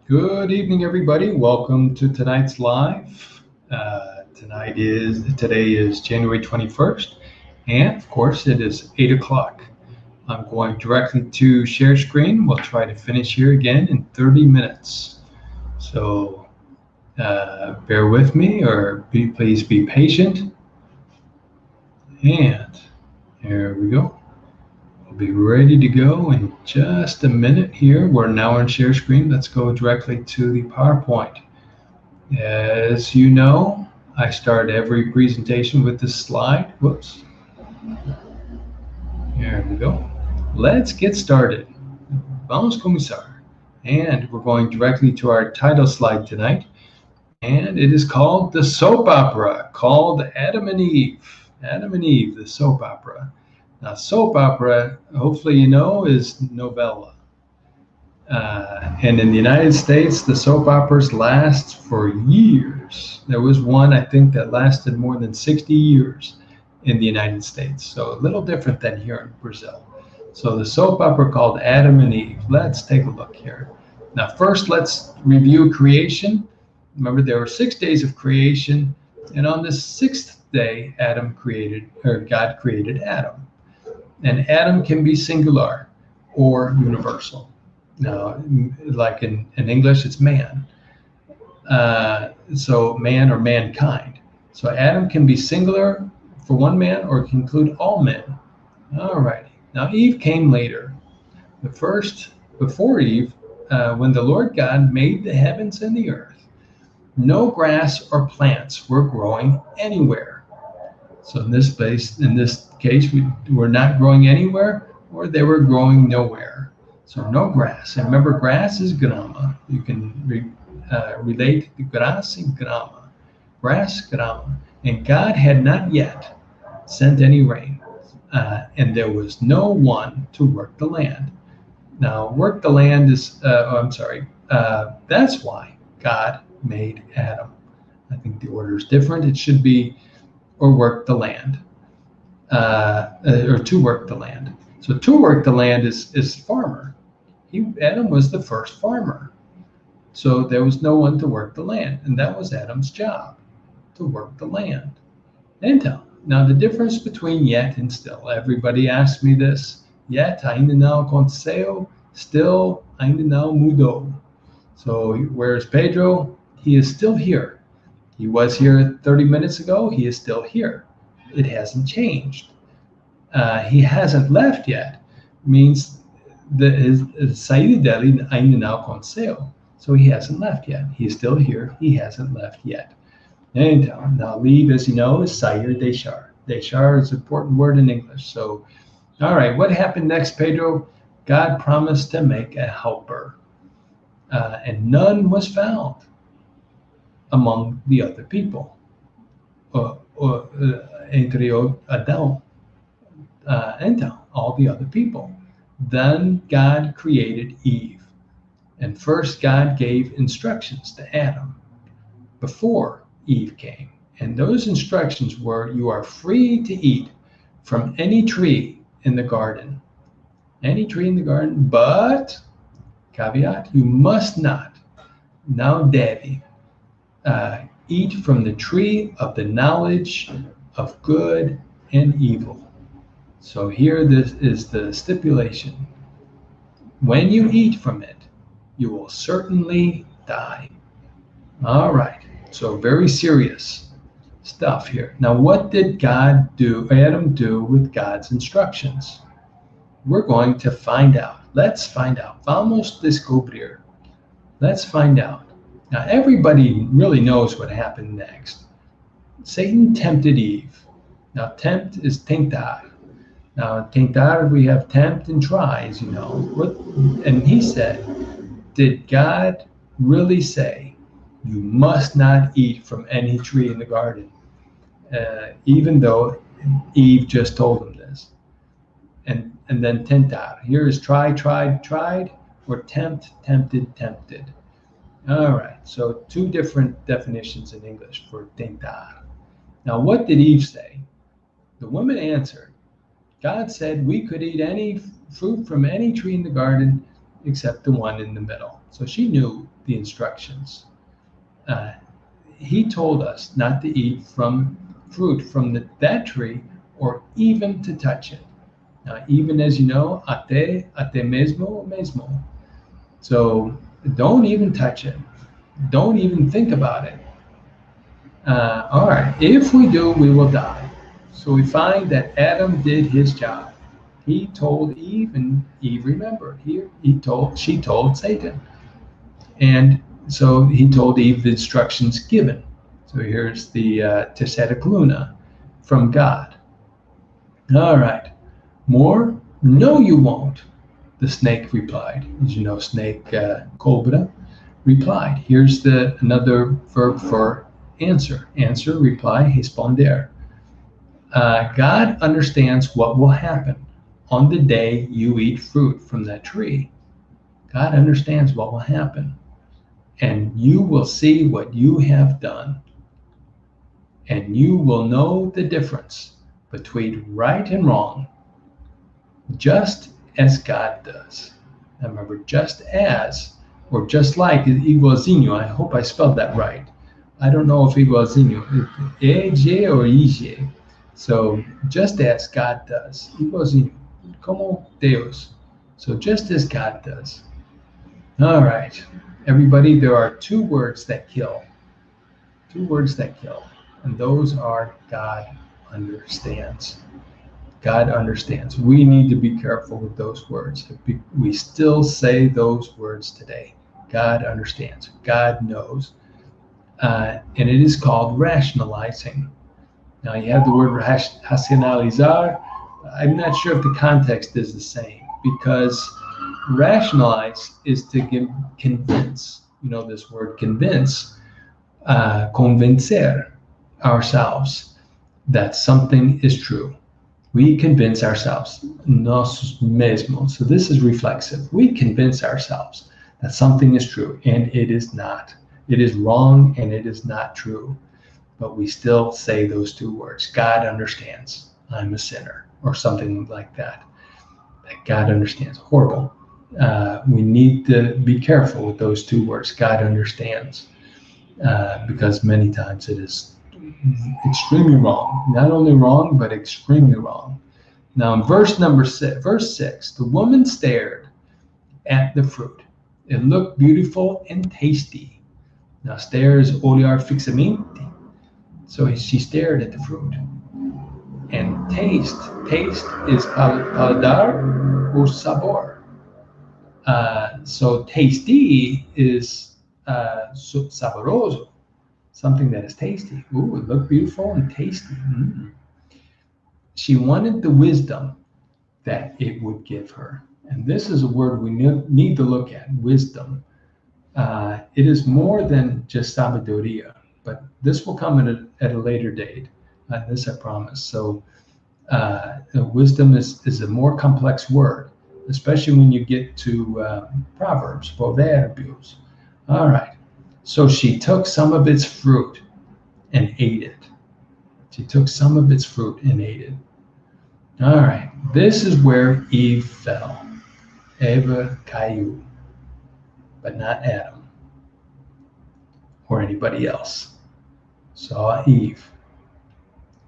Good evening, everybody. Welcome to tonight's live. Today is January 21st, and of course, it is 8 o'clock. I'm going directly to share screen. We'll try to finish here again in 30 minutes. So bear with me, or please be patient. And here we go. We'll be ready to go in just a minute here. We're now on share screen. Let's go directly to the PowerPoint. As you know, I start every presentation with this slide. Whoops. Here we go. Let's get started. Vamos começar. And we're going directly to our title slide tonight. And it is called the soap opera called Adam and Eve. Adam and Eve, the soap opera. Now, soap opera, hopefully you know, is novella. And in the United States, the soap operas last for years. There was one, I think, that lasted more than 60 years in the United States. So a little different than here in Brazil. So the soap opera called Adam and Eve. Let's take a look here. Now, first, let's review creation. Remember, there were 6 days of creation, and on the sixth day, God created Adam. And Adam can be singular or universal. Now, like in English, it's man. So man or mankind. So Adam can be singular for one man or can include all men. All righty. Now Eve came later. Before Eve, when the Lord God made the heavens and the earth, no grass or plants were growing anywhere. So in this case, we were not growing anywhere, or they were growing nowhere. So no grass. And remember, grass is grama. You can relate the grass and grama. Grass, grama. And God had not yet sent any rain. And there was no one to work the land. Now, work the land is, that's why God made Adam. I think the order is different. It should be, or work the land, or to work the land. So to work the land is farmer. Adam was the first farmer. So there was no one to work the land, and that was Adam's job, to work the land. Now the difference between yet and still. Everybody asks me this. Yet ainda não aconteceu, still ainda não mudou. So where's Pedro? He is still here. He was here 30 minutes ago. He is still here. It hasn't changed. He hasn't left yet. Means that his saída dele ainda não aconteceu. So he hasn't left yet. He's still here. He hasn't left yet. Now leave, as you know, is sair, deixar. Deixar is an important word in English. So, all right, what happened next, Pedro? God promised to make a helper, and none was found among the other people. Entre Adão, então, all the other people. Then God created Eve. And first, God gave instructions to Adam before Eve came. And those instructions were, you are free to eat from any tree in the garden. Any tree in the garden, but, caveat, you must not, não deve, eat from the tree of the knowledge of good and evil. So here this is the stipulation. When you eat from it, you will certainly die. All right, so very serious stuff here. Now, what did Adam do with God's instructions? We're going to find out. Let's find out. Vamos descobrir. Let's find out. Now, everybody really knows what happened next. Satan tempted Eve. Now, tempt is tentar. Now, tentar, we have tempt and try, as you know. And he said, did God really say, you must not eat from any tree in the garden? Even though Eve just told him this. And then tentar. Here is try, tried, tried, or tempt, tempted, tempted. All right, so 2 different definitions in English for tentar. Now, what did Eve say? The woman answered, God said we could eat any fruit from any tree in the garden, except the one in the middle. So she knew the instructions. He told us not to eat from fruit from that tree or even to touch it. Now, even as you know, ate mesmo, mesmo. So don't even touch it. Don't even think about it. All right, if we do, we will die. So we find that Adam did his job. He told Eve, and Eve remembered. She told Satan. And so he told Eve the instructions given. So here's the Tercera Columna from God. All right, more? No, you won't. The snake replied. As you know, snake, cobra, replied. Here's another verb for answer. Answer, reply, responder. God understands what will happen on the day you eat fruit from that tree. God understands what will happen. And you will see what you have done. And you will know the difference between right and wrong, just as God does. Now remember, just as, or just like, is igualzinho. I hope I spelled that right. I don't know if igualzinho, EJ or IJ. So just as God does, igualzinho, como Deus. So just as God does. All right, everybody, there are two words that kill. Two words that kill. And those are God understands. God understands. We need to be careful with those words. We still say those words today. God understands. God knows. And it is called rationalizing. Now you have the word racionalizar. I'm not sure if the context is the same, because rationalize is to convince. You know this word convince, convencer ourselves that something is true. We convince ourselves, nós mesmos. So this is reflexive. We convince ourselves that something is true, and it is not. It is wrong, and it is not true. But we still say those two words. God understands. I'm a sinner, or something like that. That God understands. Horrible. We need to be careful with those two words. God understands, because many times it is extremely wrong. Not only wrong, but extremely wrong. Now in verse 6, the woman stared at the fruit. It looked beautiful and tasty. Now stare is olhar fixamente. So she stared at the fruit. And taste is paladar or sabor. So tasty is saboroso. Something that is tasty. Ooh, it looked beautiful and tasty. She wanted the wisdom that it would give her. And this is a word we need to look at, wisdom. It is more than just sabiduria, but this will come at a later date. This I promise. So wisdom is a more complex word, especially when you get to Proverbs, proverbios. All right. So she took some of its fruit and ate it. She took some of its fruit and ate it. All right. This is where Eve fell. Eva caiu. But not Adam or anybody else. Saw Eve.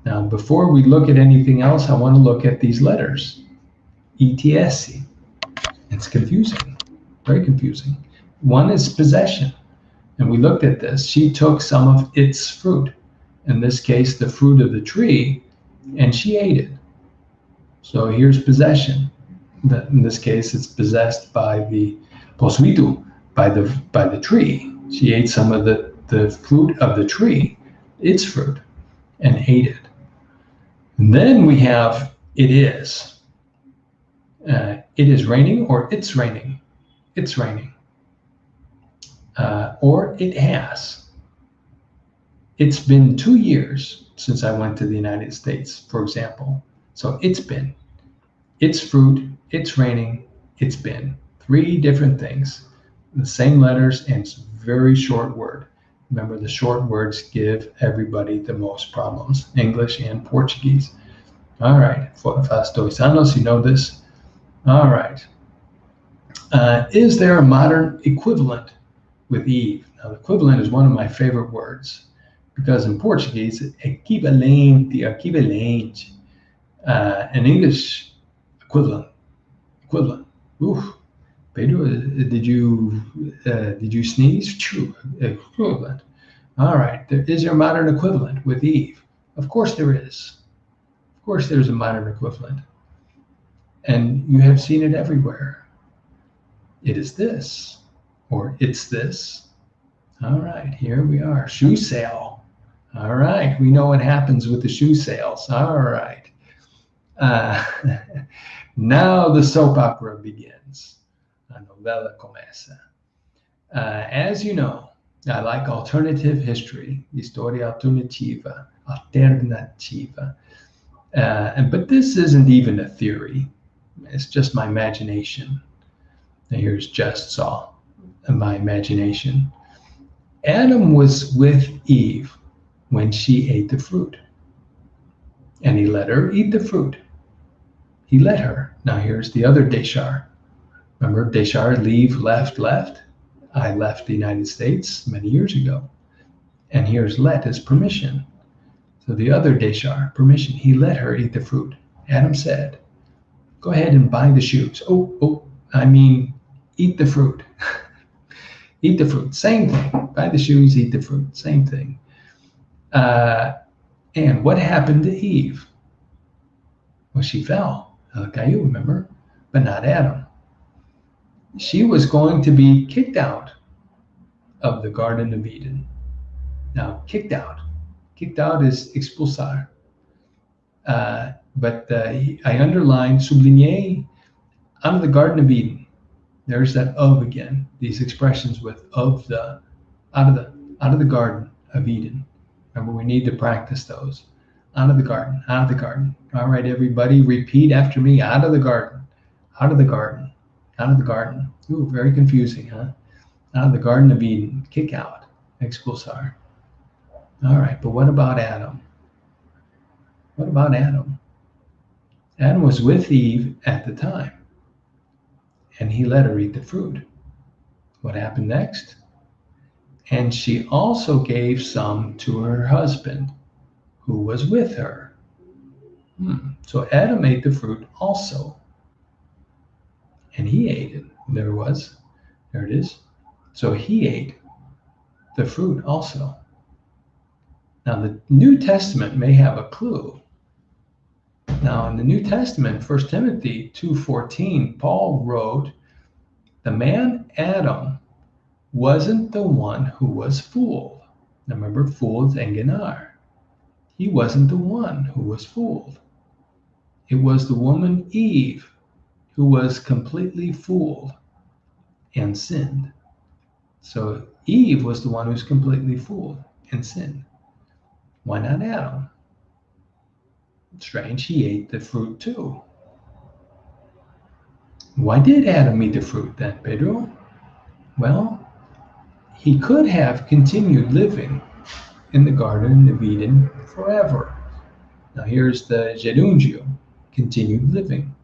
Now, before we look at anything else, I want to look at these letters. ETS. It's confusing. Very confusing. One is possession. And we looked at this. She took some of its fruit, in this case, the fruit of the tree, and she ate it. So here's possession. In this case, it's possessed by the possuído, by the tree. She ate some of the fruit of the tree, its fruit, and ate it. And then we have it is. It is raining, or it's raining. It's raining. Or it has. It's been 2 years since I went to the United States, for example. So it's been. It's fruit, it's raining, it's been. 3 different things. The same letters, and it's a very short word. Remember, the short words give everybody the most problems, English and Portuguese. All right, faz 2 anos, you know this. All right. Is there a modern equivalent with Eve? Now, equivalent is one of my favorite words because in Portuguese, equivalente, equivalente. In English, equivalent, equivalent. Oof. Pedro, did you sneeze? True, equivalent. All right. Is there a modern equivalent with Eve? Of course there is. Of course there's a modern equivalent. And you have seen it everywhere. It is this, or it's this. All right, here we are. Shoe sale. All right, we know what happens with the shoe sales. All right. Now the soap opera begins. A novela começa. As you know, I like alternative history, historia alternativa, alternativa. But this isn't even a theory. It's just my imagination. And here's just saw my imagination. Adam was with Eve when she ate the fruit. And he let her eat the fruit. He let her. Now here's the other Deschar. Remember Deschar, leave, left. I left the United States many years ago. And here's let is permission. So the other Deschar, permission. He let her eat the fruit. Adam said, go ahead and buy the shoes. I mean, eat the fruit. Eat the fruit. Same thing. Buy the shoes, eat the fruit. Same thing. And what happened to Eve? Well, she fell. Caiu, remember? But not Adam. She was going to be kicked out of the Garden of Eden. Now, kicked out. Kicked out is expulsar. But I underlined, sublinhei, out of the Garden of Eden. There's that of again. These expressions with of the, out of the Garden of Eden. Remember, we need to practice those. Out of the garden, out of the garden. All right, everybody, repeat after me. Out of the garden, out of the garden, out of the garden. Ooh, very confusing, huh? Out of the Garden of Eden, kick out, expulsar. All right, but what about Adam? What about Adam? Adam was with Eve at the time, and he let her eat the fruit. What happened next? And she also gave some to her husband, who was with her. So Adam ate the fruit also, and he ate it. There it is. So he ate the fruit also. Now the New Testament may have a clue. Now in the New Testament, 1 Timothy 2:14, Paul wrote, the man Adam wasn't the one who was fooled. Now remember, fooled enganar. He wasn't the one who was fooled. It was the woman Eve who was completely fooled and sinned. So Eve was the one who was completely fooled and sinned. Why not Adam? Strange, he ate the fruit too. Why did Adam eat the fruit then, Pedro? Well, he could have continued living in the Garden of Eden forever. Now here's the gerundio, continued living.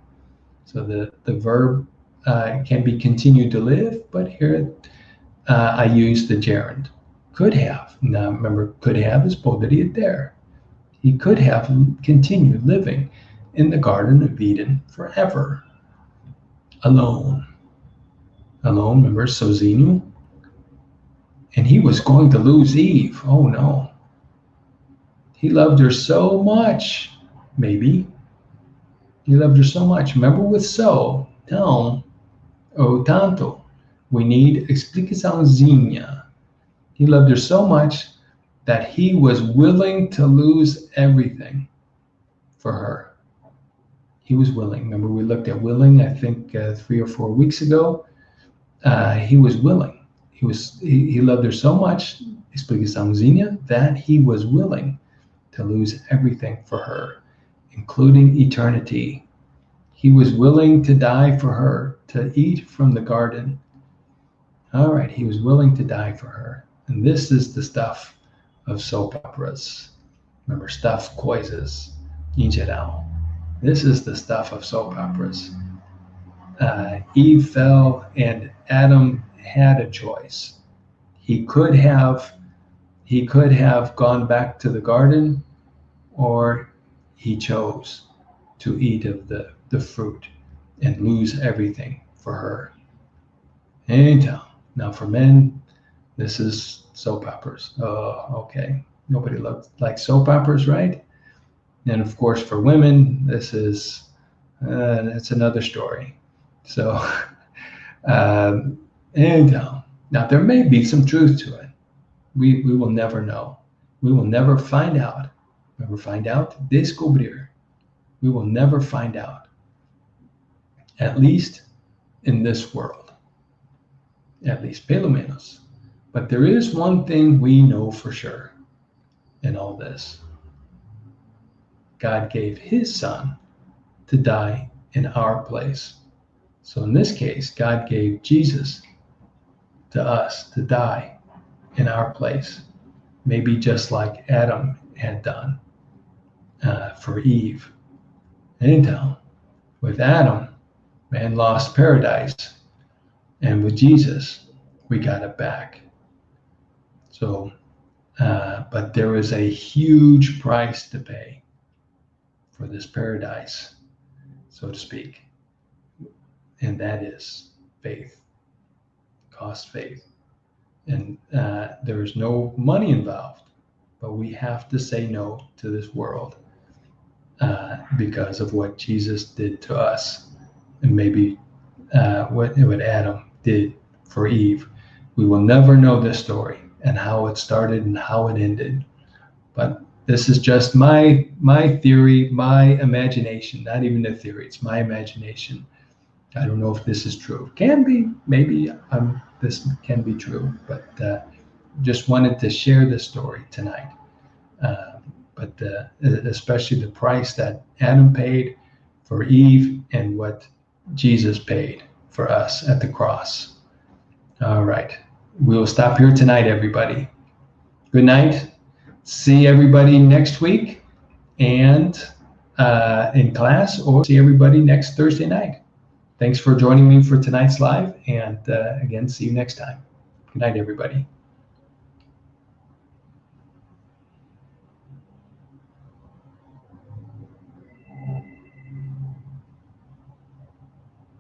So the verb can be continued to live, but here I use the gerund. Could have. Now remember, could have is poderia ter. He could have continued living in the Garden of Eden forever. Alone. Alone, remember, sozinho. And he was going to lose Eve. Oh no. He loved her so much. Maybe. He loved her so much. Remember with so, tão, ou tanto. We need explicaçãozinha. He loved her so much that he was willing to lose everything for her. He was willing. Remember, we looked at willing, I think 3 or 4 weeks ago. He was willing. He loved her so much, explicaçãozinha, that he was willing to lose everything for her, including eternity. He was willing to die for her, to eat from the garden. All right, he was willing to die for her. And this is the stuff of soap operas. Remember, stuff, coisas, em geral. This is the stuff of soap operas. Eve fell and Adam had a choice. He could have gone back to the garden, or he chose to eat of the fruit and lose everything for her. Anyhow, now for men, this is soap operas. Oh, okay. Nobody likes soap operas, right? And of course, for women, this is that's another story. So, anyhow, now there may be some truth to it. We will never know. We will never find out. Never find out. Descubrir. We will never find out. At least in this world. At least, pelo menos. But there is one thing we know for sure in all this. God gave his son to die in our place. So in this case, God gave Jesus to us to die in our place. Maybe just like Adam had done for Eve. Anyhow, with Adam, man lost paradise. And with Jesus, we got it back. So, but there is a huge price to pay for this paradise, so to speak. And that is faith. Cost faith. And there is no money involved, but we have to say no to this world because of what Jesus did to us, and maybe what Adam did for Eve. We will never know this story and how it started and how it ended. But this is just my theory, my imagination, not even a theory. It's my imagination. I don't know if this is true. Can be, maybe this can be true, but just wanted to share this story tonight. But especially the price that Adam paid for Eve and what Jesus paid for us at the cross. All right. We'll stop here tonight, everybody. Good night. See everybody next week and in class, or see everybody next Thursday night. Thanks for joining me for tonight's live, and again, see you next time. Good night, everybody.